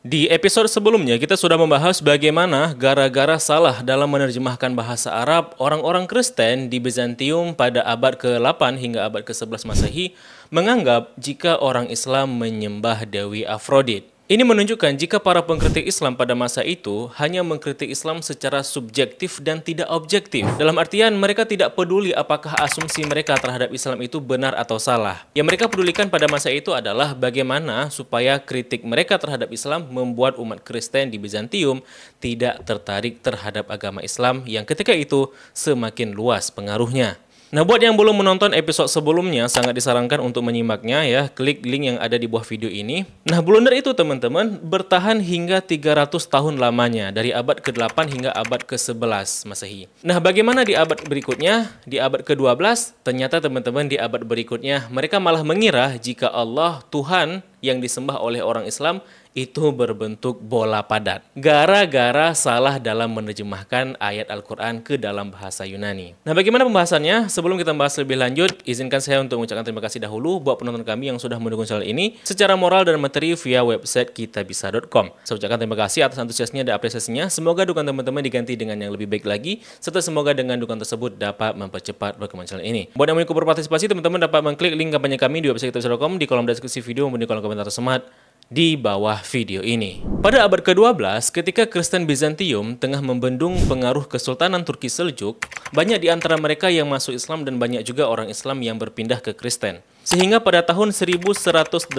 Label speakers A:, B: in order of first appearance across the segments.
A: Di episode sebelumnya kita sudah membahas bagaimana gara-gara salah dalam menerjemahkan bahasa Arab, orang-orang Kristen di Bizantium pada abad ke-8 hingga abad ke-11 Masehi menganggap jika orang Islam menyembah Dewi Afrodit. Ini menunjukkan jika para pengkritik Islam pada masa itu hanya mengkritik Islam secara subjektif dan tidak objektif. Dalam artian mereka tidak peduli apakah asumsi mereka terhadap Islam itu benar atau salah. Yang mereka pedulikan pada masa itu adalah bagaimana supaya kritik mereka terhadap Islam membuat umat Kristen di Bizantium tidak tertarik terhadap agama Islam yang ketika itu semakin luas pengaruhnya. Nah, buat yang belum menonton episode sebelumnya, sangat disarankan untuk menyimaknya ya. Klik link yang ada di bawah video ini. Nah, blunder itu teman-teman bertahan hingga 300 tahun lamanya, dari abad ke-8 hingga abad ke-11 Masehi. Nah, bagaimana di abad berikutnya? Di abad ke-12, ternyata teman-teman di abad berikutnya mereka malah mengira jika Allah, Tuhan yang disembah oleh orang Islam itu berbentuk bola padat. Gara-gara salah dalam menerjemahkan ayat Al-Quran ke dalam bahasa Yunani. Nah, bagaimana pembahasannya? Sebelum kita bahas lebih lanjut, izinkan saya untuk mengucapkan terima kasih dahulu buat penonton kami yang sudah mendukung channel ini secara moral dan materi via website kitabisa.com. Saya ucapkan terima kasih atas antusiasnya dan apresiasinya. Semoga dukungan teman-teman diganti dengan yang lebih baik lagi, serta semoga dengan dukungan tersebut dapat mempercepat perkembangan channel ini. Buat yang mau ikut berpartisipasi, teman-teman dapat mengklik link kampanye kami di website kitabisa.com di kolom deskripsi video maupun di kolom komentar tersemat di bawah video ini. Pada abad ke-12, ketika Kristen Bizantium tengah membendung pengaruh Kesultanan Turki Seljuk, banyak di antara mereka yang masuk Islam dan banyak juga orang Islam yang berpindah ke Kristen. Sehingga pada tahun 1180,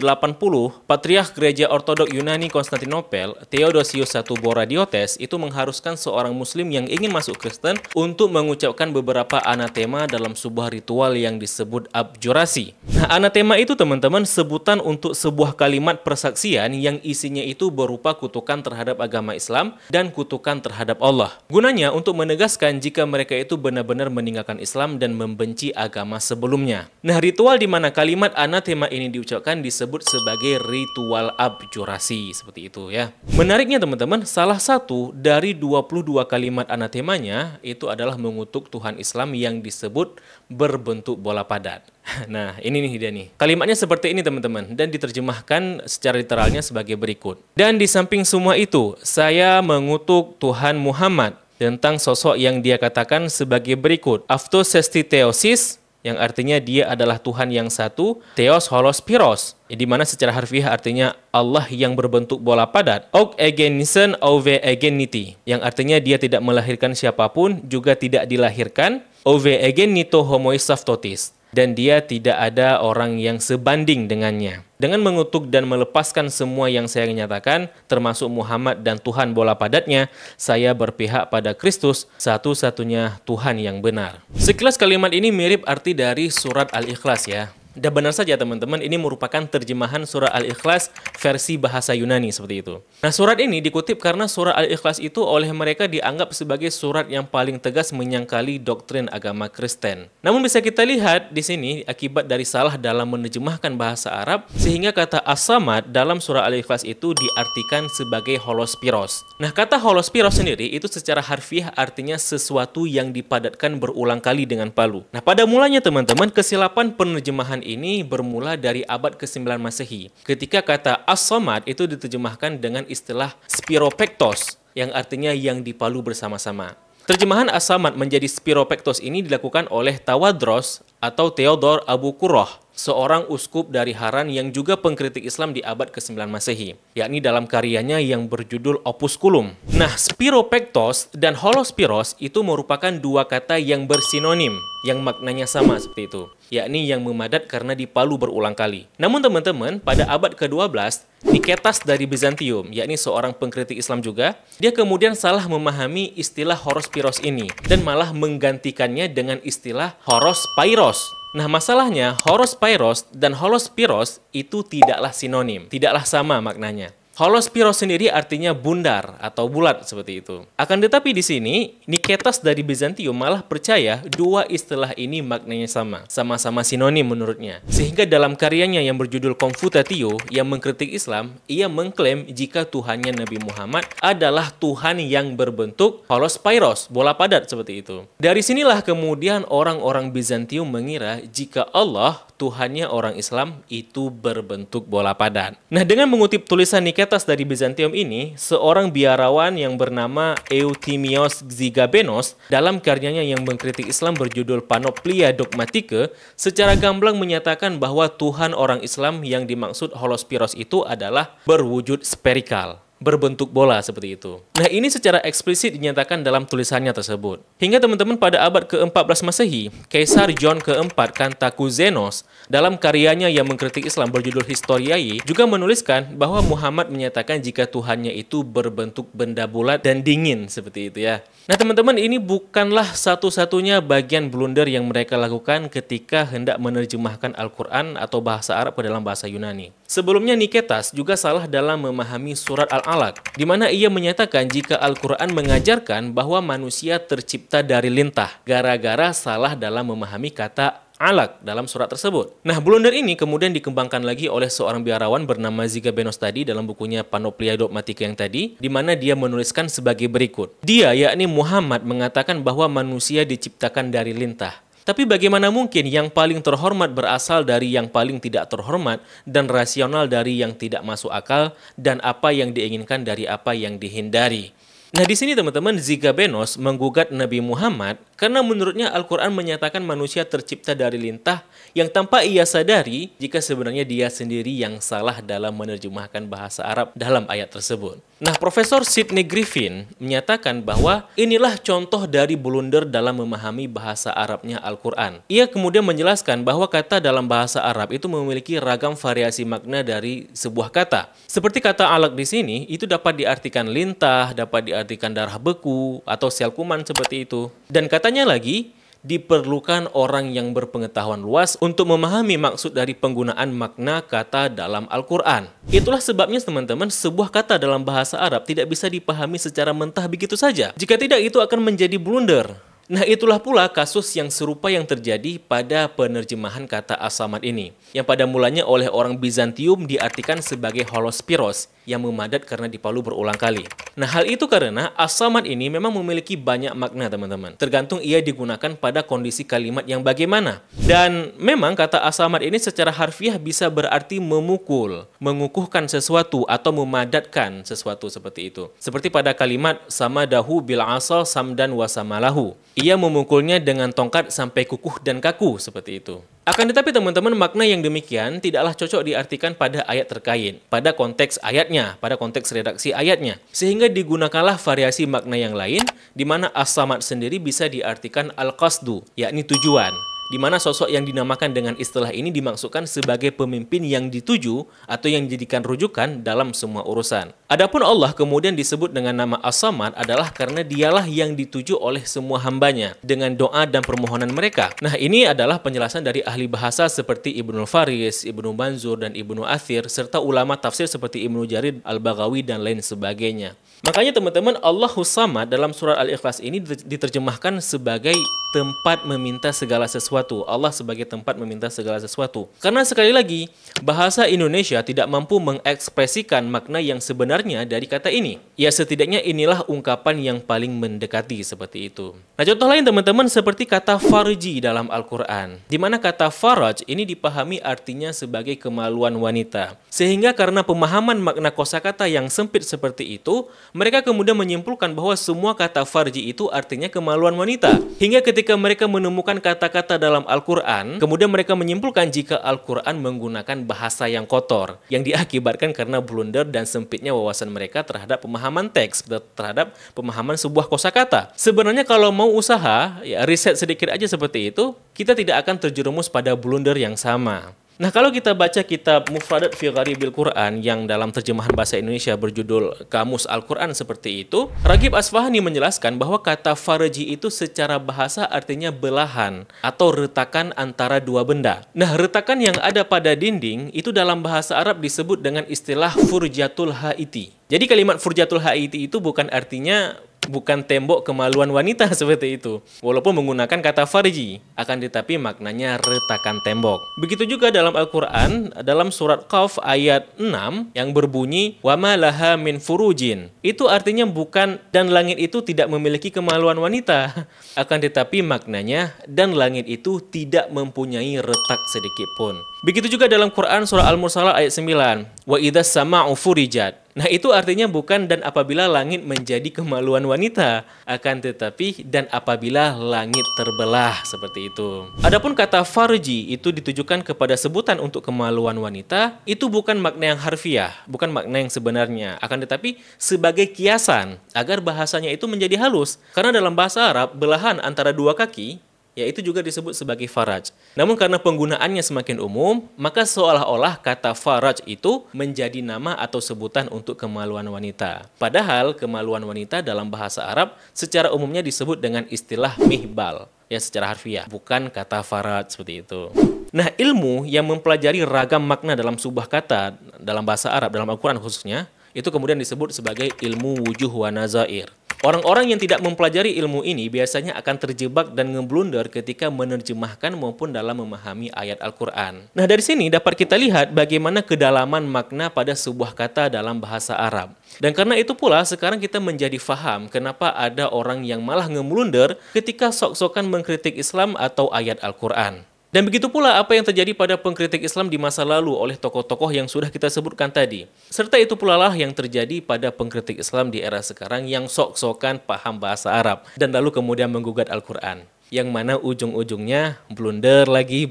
A: Patriark Gereja Ortodok Yunani Konstantinopel, Theodosius I Boradiotes, itu mengharuskan seorang Muslim yang ingin masuk Kristen untuk mengucapkan beberapa anatema dalam sebuah ritual yang disebut abjurasi. Nah, anatema itu teman-teman sebutan untuk sebuah kalimat persaksian yang isinya itu berupa kutukan terhadap agama Islam dan kutukan terhadap Allah. Gunanya untuk menegaskan jika mereka itu benar-benar meninggalkan Islam dan membenci agama sebelumnya. Nah, ritual di mana kalimat anatema ini diucapkan disebut sebagai ritual abjurasi, seperti itu ya. Menariknya teman-teman, salah satu dari 22 kalimat anatemanya itu adalah mengutuk Tuhan Islam yang disebut berbentuk bola padat. Nah, ini nih dia nih. Kalimatnya seperti ini teman-teman, dan diterjemahkan secara literalnya sebagai berikut. Dan di samping semua itu, saya mengutuk Tuhan Muhammad tentang sosok yang dia katakan sebagai berikut. Theosis, yang artinya dia adalah Tuhan yang satu, Theos Holos Pyros, di mana secara harfiah artinya Allah yang berbentuk bola padat. Ok egenisen ove egeniti, yang artinya dia tidak melahirkan siapapun, juga tidak dilahirkan. Ove egenito homoisaftotis, dan dia tidak ada orang yang sebanding dengannya. Dengan mengutuk dan melepaskan semua yang saya nyatakan, termasuk Muhammad dan Tuhan bola padatnya, saya berpihak pada Kristus, satu-satunya Tuhan yang benar. Sekilas kalimat ini mirip arti dari surat Al-Ikhlas ya. Dan benar saja teman-teman, ini merupakan terjemahan surat Al-Ikhlas versi bahasa Yunani seperti itu. Nah, surat ini dikutip karena surat Al-Ikhlas itu oleh mereka dianggap sebagai surat yang paling tegas menyangkali doktrin agama Kristen. Namun bisa kita lihat di sini akibat dari salah dalam menerjemahkan bahasa Arab, sehingga kata as-samad dalam surah Al-Ikhlas itu diartikan sebagai holospiros. Nah, kata holospiros sendiri itu secara harfiah artinya sesuatu yang dipadatkan berulang kali dengan palu. Nah, pada mulanya teman-teman, kesilapan penerjemahan ini bermula dari abad ke-9 Masehi, ketika kata as-samad itu diterjemahkan dengan istilah spiropektos, yang artinya yang dipalu bersama-sama. Terjemahan as-samad menjadi spiropektos ini dilakukan oleh Tawadros atau Theodor Abu Qurrah, seorang uskup dari Haran yang juga pengkritik Islam di abad ke-9 Masehi, yakni dalam karyanya yang berjudul Opusculum. Nah, spiropektos dan holospiros itu merupakan dua kata yang bersinonim, yang maknanya sama seperti itu, yakni yang memadat karena dipalu berulang kali. Namun teman-teman, pada abad ke-12, Niketas dari Bizantium, yakni seorang pengkritik Islam juga, dia kemudian salah memahami istilah holospiros ini, dan malah menggantikannya dengan istilah holospairos. Nah, masalahnya holospairos dan holospiros itu tidaklah sinonim, tidaklah sama maknanya. Holospiros sendiri artinya bundar atau bulat seperti itu. Akan tetapi di sini, Niketas dari Bizantium malah percaya dua istilah ini maknanya sama, sama-sama sinonim menurutnya. Sehingga dalam karyanya yang berjudul Confutatio yang mengkritik Islam, ia mengklaim jika Tuhannya Nabi Muhammad adalah Tuhan yang berbentuk holospairos, bola padat seperti itu. Dari sinilah kemudian orang-orang Bizantium mengira jika Allah, Tuhannya orang Islam, itu berbentuk bola padat. Nah, dengan mengutip tulisan Niketas Niketas dari Bizantium ini, seorang biarawan yang bernama Euthymios Xigabenos dalam karyanya yang mengkritik Islam berjudul Panoplia Dogmatica secara gamblang menyatakan bahwa Tuhan orang Islam yang dimaksud holospiros itu adalah berwujud spherical, berbentuk bola seperti itu. Nah, ini secara eksplisit dinyatakan dalam tulisannya tersebut. Hingga teman-teman pada abad ke-14 Masehi, Kaisar John keempat Cantacuzenos dalam karyanya yang mengkritik Islam berjudul Historiae juga menuliskan bahwa Muhammad menyatakan jika Tuhannya itu berbentuk benda bulat dan dingin seperti itu ya. Nah, teman-teman, ini bukanlah satu-satunya bagian blunder yang mereka lakukan ketika hendak menerjemahkan Al-Quran atau bahasa Arab ke dalam bahasa Yunani. Sebelumnya Niketas juga salah dalam memahami surat Al-Alaq, di mana ia menyatakan jika Al-Quran mengajarkan bahwa manusia tercipta dari lintah, gara-gara salah dalam memahami kata alaq dalam surat tersebut. Nah, blunder ini kemudian dikembangkan lagi oleh seorang biarawan bernama Xigabenos tadi dalam bukunya Panoplia Dogmatica yang tadi, di mana dia menuliskan sebagai berikut. Dia, yakni Muhammad, mengatakan bahwa manusia diciptakan dari lintah. Tapi bagaimana mungkin yang paling terhormat berasal dari yang paling tidak terhormat dan rasional dari yang tidak masuk akal dan apa yang diinginkan dari apa yang dihindari? Nah, di sini teman-teman, Xigabenos menggugat Nabi Muhammad karena menurutnya Al-Quran menyatakan manusia tercipta dari lintah yang tanpa ia sadari jika sebenarnya dia sendiri yang salah dalam menerjemahkan bahasa Arab dalam ayat tersebut. Nah, Profesor Sidney Griffin menyatakan bahwa inilah contoh dari blunder dalam memahami bahasa Arabnya Al-Quran. Ia kemudian menjelaskan bahwa kata dalam bahasa Arab itu memiliki ragam variasi makna dari sebuah kata. Seperti kata alaq di sini, itu dapat diartikan lintah, dapat diartikan darah beku, atau sel kuman seperti itu. Dan katanya lagi, diperlukan orang yang berpengetahuan luas untuk memahami maksud dari penggunaan makna kata dalam Al-Quran. Itulah sebabnya teman-teman, sebuah kata dalam bahasa Arab tidak bisa dipahami secara mentah begitu saja. Jika tidak, itu akan menjadi blunder. Nah, itulah pula kasus yang serupa yang terjadi pada penerjemahan kata As-Samad ini, yang pada mulanya oleh orang Bizantium diartikan sebagai holospiros, yang memadat karena dipalu berulang kali. Nah, hal itu karena As-Samad ini memang memiliki banyak makna, teman-teman. Tergantung ia digunakan pada kondisi kalimat yang bagaimana. Dan memang kata As-Samad ini secara harfiah bisa berarti memukul, mengukuhkan sesuatu, atau memadatkan sesuatu seperti itu. Seperti pada kalimat samadahu bil asa samdan wa samalahu. Ia memukulnya dengan tongkat sampai kukuh dan kaku seperti itu. Akan tetapi teman-teman, makna yang demikian tidaklah cocok diartikan pada ayat terkait, pada konteks ayatnya, pada konteks redaksi ayatnya. Sehingga digunakanlah variasi makna yang lain, di mana As-Samad sendiri bisa diartikan al-qasdu, yakni tujuan. Di mana sosok yang dinamakan dengan istilah ini dimaksudkan sebagai pemimpin yang dituju atau yang dijadikan rujukan dalam semua urusan. Adapun Allah kemudian disebut dengan nama As-Samad adalah karena dialah yang dituju oleh semua hambanya dengan doa dan permohonan mereka. Nah, ini adalah penjelasan dari ahli bahasa seperti Ibnu Faris, Ibnu Manzur, dan Ibnu Athir, serta ulama tafsir seperti Ibnu Jarir Al-Baghawi dan lain sebagainya. Makanya teman-teman, Allahus Samad dalam surat Al-Ikhlas ini diterjemahkan sebagai tempat meminta segala sesuatu. Allah sebagai tempat meminta segala sesuatu. Karena sekali lagi, bahasa Indonesia tidak mampu mengekspresikan makna yang sebenarnya dari kata ini. Ya, setidaknya inilah ungkapan yang paling mendekati seperti itu. Nah, contoh lain teman-teman seperti kata farji dalam Al-Quran. Di mana kata faraj ini dipahami artinya sebagai kemaluan wanita. Sehingga karena pemahaman makna kosakata yang sempit seperti itu, mereka kemudian menyimpulkan bahwa semua kata farji itu artinya kemaluan wanita. Hingga ketika mereka menemukan kata-kata dalam Al-Quran, kemudian mereka menyimpulkan jika Al-Quran menggunakan bahasa yang kotor, yang diakibatkan karena blunder dan sempitnya wawasan mereka terhadap pemahaman teks, terhadap pemahaman sebuah kosakata. Sebenarnya kalau mau usaha, ya riset sedikit aja seperti itu, kita tidak akan terjerumus pada blunder yang sama. Nah, kalau kita baca kitab Mufradat fi Gharibil Quran yang dalam terjemahan bahasa Indonesia berjudul Kamus Al-Quran seperti itu, Raghib Asfahani menjelaskan bahwa kata farji itu secara bahasa artinya belahan atau retakan antara dua benda. Nah, retakan yang ada pada dinding itu dalam bahasa Arab disebut dengan istilah furjatul haiti. Jadi kalimat furjatul haiti itu bukan artinya bukan tembok kemaluan wanita seperti itu. Walaupun menggunakan kata farji, akan tetapi maknanya retakan tembok. Begitu juga dalam Al-Quran, dalam surat Qaf ayat 6 yang berbunyi وَمَا لَهَا مِنْ فُرُوجٍ. Itu artinya bukan dan langit itu tidak memiliki kemaluan wanita. Akan tetapi maknanya dan langit itu tidak mempunyai retak sedikit pun. Begitu juga dalam Quran surah Al-Mursalah ayat 9. وَإِذَا السَّمَاءُ فُرِجَتْ. Nah, itu artinya bukan dan apabila langit menjadi kemaluan wanita, akan tetapi dan apabila langit terbelah, seperti itu. Adapun kata farji itu ditujukan kepada sebutan untuk kemaluan wanita, itu bukan makna yang harfiah, bukan makna yang sebenarnya, akan tetapi sebagai kiasan agar bahasanya itu menjadi halus. Karena dalam bahasa Arab, belahan antara dua kaki yaitu juga disebut sebagai faraj. Namun karena penggunaannya semakin umum, maka seolah-olah kata faraj itu menjadi nama atau sebutan untuk kemaluan wanita. Padahal kemaluan wanita dalam bahasa Arab secara umumnya disebut dengan istilah mihbal, ya secara harfiah, bukan kata faraj seperti itu. Nah, ilmu yang mempelajari ragam makna dalam sebuah kata dalam bahasa Arab, dalam Al-Quran khususnya, itu kemudian disebut sebagai ilmu wujuh wa nazair. Orang-orang yang tidak mempelajari ilmu ini biasanya akan terjebak dan ngeblunder ketika menerjemahkan maupun dalam memahami ayat Al-Quran. Nah, dari sini dapat kita lihat bagaimana kedalaman makna pada sebuah kata dalam bahasa Arab. Dan karena itu pula sekarang kita menjadi faham kenapa ada orang yang malah ngeblunder ketika sok-sokan mengkritik Islam atau ayat Al-Quran. Dan begitu pula apa yang terjadi pada pengkritik Islam di masa lalu oleh tokoh-tokoh yang sudah kita sebutkan tadi. Serta itu pula lah yang terjadi pada pengkritik Islam di era sekarang yang sok-sokan paham bahasa Arab dan lalu kemudian menggugat Al-Quran. Yang mana ujung-ujungnya blunder lagi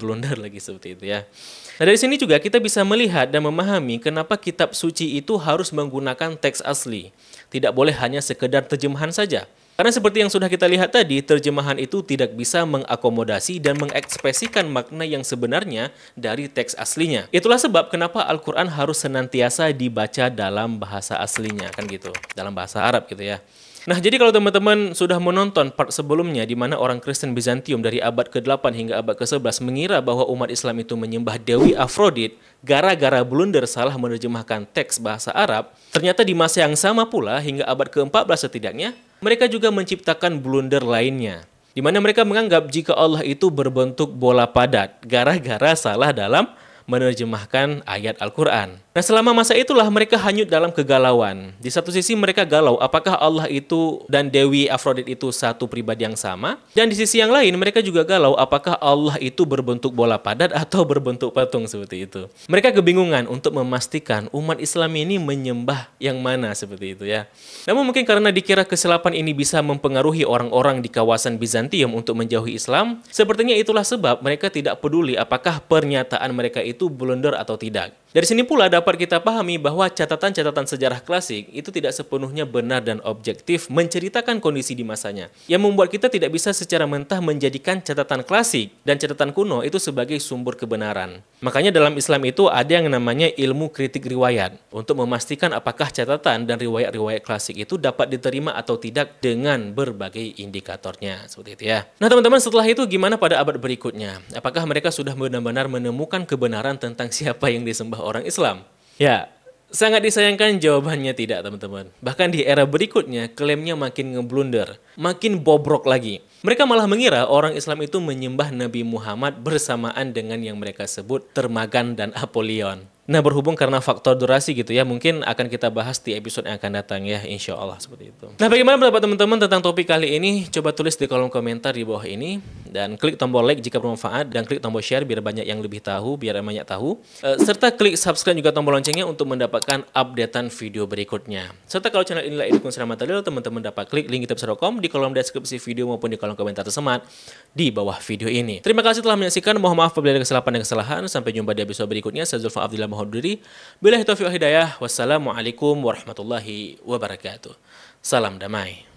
A: seperti itu ya. Nah, dari sini juga kita bisa melihat dan memahami kenapa kitab suci itu harus menggunakan teks asli. Tidak boleh hanya sekedar terjemahan saja. Karena seperti yang sudah kita lihat tadi, terjemahan itu tidak bisa mengakomodasi dan mengekspresikan makna yang sebenarnya dari teks aslinya. Itulah sebab kenapa Al-Quran harus senantiasa dibaca dalam bahasa aslinya, kan gitu, dalam bahasa Arab gitu ya. Nah, jadi kalau teman-teman sudah menonton part sebelumnya di mana orang Kristen Bizantium dari abad ke-8 hingga abad ke-11 mengira bahwa umat Islam itu menyembah Dewi Afrodit gara-gara blunder salah menerjemahkan teks bahasa Arab, ternyata di masa yang sama pula hingga abad ke-14 setidaknya, mereka juga menciptakan blunder lainnya, di mana mereka menganggap jika Allah itu berbentuk bola padat gara-gara salah dalam menerjemahkan ayat Al-Quran. Nah, selama masa itulah mereka hanyut dalam kegalauan. Di satu sisi mereka galau apakah Allah itu dan Dewi Afrodit itu satu pribadi yang sama, dan di sisi yang lain mereka juga galau apakah Allah itu berbentuk bola padat atau berbentuk patung seperti itu. Mereka kebingungan untuk memastikan umat Islam ini menyembah yang mana seperti itu ya. Namun mungkin karena dikira kesilapan ini bisa mempengaruhi orang-orang di kawasan Bizantium untuk menjauhi Islam, sepertinya itulah sebab mereka tidak peduli apakah pernyataan mereka itu blunder atau tidak. Dari sini pula dapat kita pahami bahwa catatan-catatan sejarah klasik itu tidak sepenuhnya benar dan objektif menceritakan kondisi di masanya, yang membuat kita tidak bisa secara mentah menjadikan catatan klasik dan catatan kuno itu sebagai sumber kebenaran. Makanya dalam Islam itu ada yang namanya ilmu kritik riwayat, untuk memastikan apakah catatan dan riwayat-riwayat klasik itu dapat diterima atau tidak dengan berbagai indikatornya, seperti itu ya. Nah teman-teman, setelah itu gimana pada abad berikutnya? Apakah mereka sudah benar-benar menemukan kebenaran tentang siapa yang disembah orang Islam? Ya, sangat disayangkan jawabannya tidak teman-teman. Bahkan di era berikutnya klaimnya makin ngeblunder, makin bobrok lagi. Mereka malah mengira orang Islam itu menyembah Nabi Muhammad bersamaan dengan yang mereka sebut Termagan dan Apollyon. Nah, berhubung karena faktor durasi gitu ya, mungkin akan kita bahas di episode yang akan datang ya, insya Allah seperti itu. Nah, bagaimana pendapat teman-teman tentang topik kali ini? Coba tulis di kolom komentar di bawah ini, dan klik tombol like jika bermanfaat, dan klik tombol share biar banyak yang lebih tahu, biar banyak tahu. Serta klik subscribe juga tombol loncengnya untuk mendapatkan updatean video berikutnya. Serta kalau channel inilah Edukun Secara Material, teman-teman dapat klik link kitabisa.com di kolom deskripsi video maupun di kolom komentar tersemat di bawah video ini. Terima kasih telah menyaksikan. Mohon maaf apabila ada kesilapan dan kesalahan. Sampai jumpa di episode berikutnya. Saya Zulfan Abdillah mohon diri. Billahi taufiq wal hidayah. Wassalamualaikum warahmatullahi wabarakatuh. Salam damai.